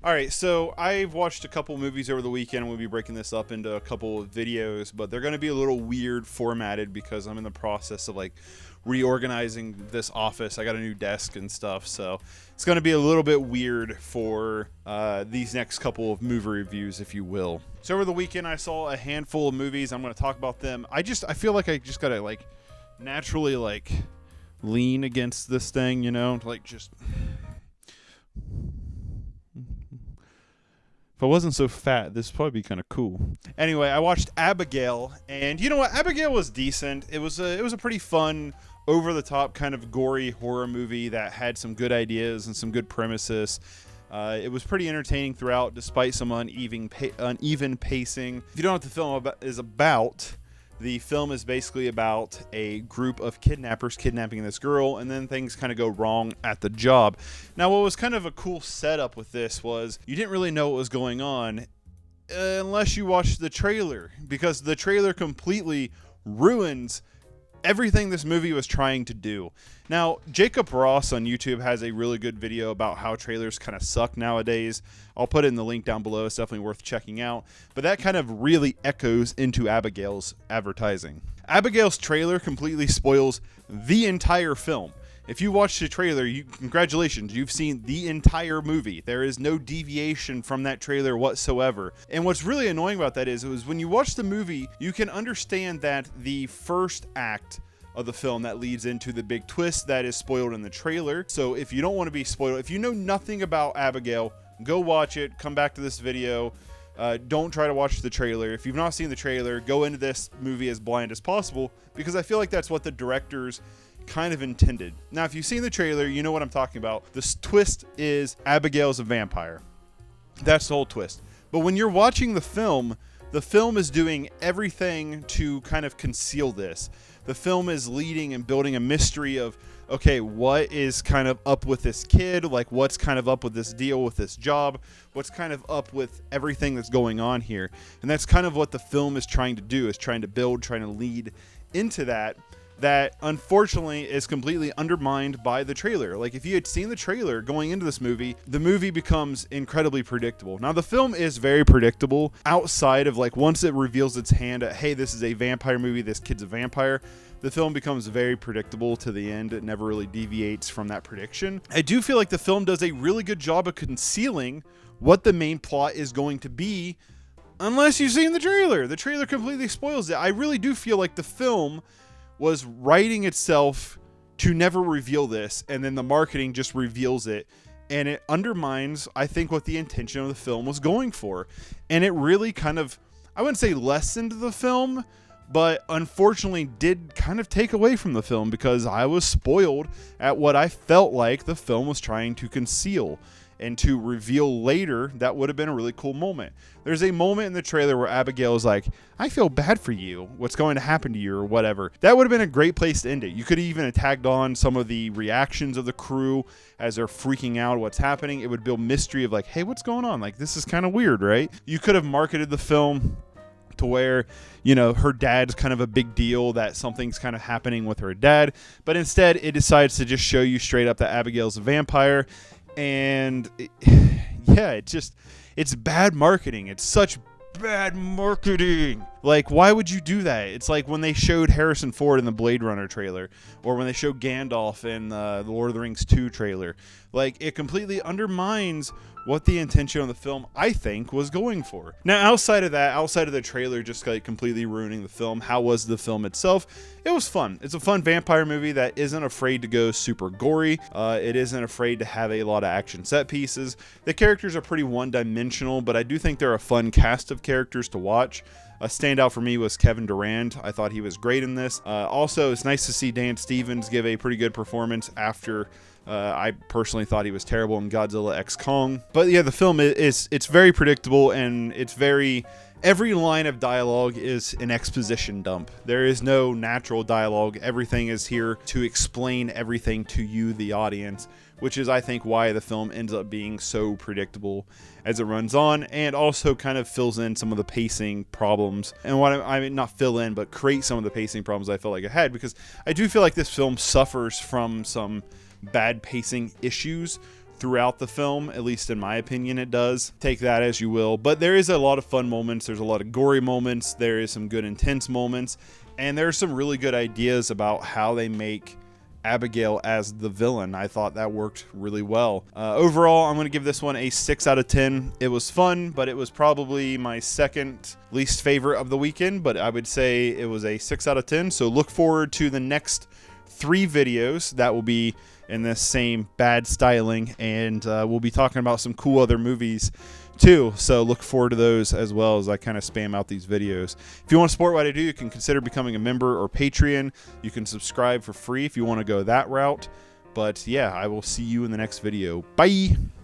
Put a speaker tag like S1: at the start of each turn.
S1: Alright, so I've watched a couple movies over the weekend. We'll be breaking this up into a couple of videos, but they're going to be a little weird formatted because I'm in the process of like reorganizing this office. I got a new desk and stuff, so it's going to be a little bit weird for these next couple of movie reviews, if you will. So over the weekend I saw a handful of movies. I'm going to talk about them. I feel like I just got to like naturally like lean against this thing, you know, like just... If I wasn't so fat, this would probably be kind of cool. Anyway, I watched Abigail, and you know what? Abigail was decent. It was a pretty fun, over-the-top kind of gory horror movie that had some good ideas and some good premises. It was pretty entertaining throughout, despite some uneven pacing. If you don't know what the film is about, the film is basically about a group of kidnappers kidnapping this girl, and then things kind of go wrong at the job. Now, what was kind of a cool setup with this was you didn't really know what was going on unless you watched the trailer, because the trailer completely ruins everything this movie was trying to do. Now, Jacob Ross on YouTube has a really good video about how trailers kind of suck nowadays. I'll put it in the link down below. It's definitely worth checking out. But that kind of really echoes into Abigail's advertising. Abigail's trailer completely spoils the entire film. If you watch the trailer, congratulations, you've seen the entire movie. There is no deviation from that trailer whatsoever. And what's really annoying about that is when you watch the movie, you can understand that the first act of the film that leads into the big twist that is spoiled in the trailer. So if you don't want to be spoiled, if you know nothing about Abigail, go watch it, come back to this video. Don't try to watch the trailer. If you've not seen the trailer, go into this movie as blind as possible, because I feel like that's what the directors kind of intended. Now, if you've seen the trailer, you know what I'm talking about. The twist is Abigail's a vampire. That's the whole twist. But when you're watching the film is doing everything to kind of conceal this. The film is leading and building a mystery of, okay, what is kind of up with this kid? Like, what's kind of up with this deal with this job? What's kind of up with everything that's going on here? And that's kind of what the film is trying to do, is trying to build, trying to lead into that unfortunately is completely undermined by the trailer. Like, if you had seen the trailer going into this movie, the movie becomes incredibly predictable. Now, the film is very predictable outside of, like, once it reveals its hand at, hey, this is a vampire movie, this kid's a vampire, the film becomes very predictable to the end. It never really deviates from that prediction. I do feel like the film does a really good job of concealing what the main plot is going to be, unless you've seen the trailer. The trailer completely spoils it. I really do feel like the film was writing itself to never reveal this, and then the marketing just reveals it, and it undermines, I think, what the intention of the film was going for. And it really kind of, I wouldn't say lessened the film, but unfortunately did kind of take away from the film, because I was spoiled at what I felt like the film was trying to conceal and to reveal later. That would have been a really cool moment. There's a moment in the trailer where Abigail is like, I feel bad for you, what's going to happen to you, or whatever. That would have been a great place to end it. You could even have tagged on some of the reactions of the crew as they're freaking out what's happening. It would build mystery of like, hey, what's going on? Like, this is kind of weird, right? You could have marketed the film to where, you know, her dad's kind of a big deal, that something's kind of happening with her dad, but instead it decides to just show you straight up that Abigail's a vampire. And yeah, it's bad marketing. It's such bad marketing. Like, why would you do that? It's like when they showed Harrison Ford in the Blade Runner trailer, or when they showed Gandalf in the Lord of the Rings 2 trailer. Like, it completely undermines what the intention of the film, I think, was going for. Now, outside of that, outside of the trailer just like completely ruining the film, how was the film itself? It was fun. It's a fun vampire movie that isn't afraid to go super gory. It isn't afraid to have a lot of action set pieces. The characters are pretty one-dimensional, but I do think they're a fun cast of characters to watch. A standout for me was Kevin Durand. I thought he was great in this. Also, it's nice to see Dan Stevens give a pretty good performance after I personally thought he was terrible in Godzilla x Kong. But yeah, the film it's very predictable, and it's very... Every line of dialogue is an exposition dump. There is no natural dialogue. Everything is here to explain everything to you, the audience, which is, I think, why the film ends up being so predictable as it runs on, and also kind of fills in some of the pacing problems. And what I mean, not fill in, but create some of the pacing problems I felt like it had, because I do feel like this film suffers from some bad pacing issues throughout the film, at least in my opinion it does. Take that as you will. But there is a lot of fun moments. There's a lot of gory moments. There is some good intense moments. And there's some really good ideas about how they make Abigail as the villain. I thought that worked really well. Overall, I'm going to give this one a 6 out of 10. It was fun, but it was probably my second least favorite of the weekend, but I would say it was a 6 out of 10. So look forward to the next 3 videos that will be in this same bad styling, and we'll be talking about some cool other movies too, so look forward to those as well as I kind of spam out these videos. If you want to support what I do, you can consider becoming a member or Patreon. You can subscribe for free if you want to go that route. But yeah, I will see you in the next video. Bye!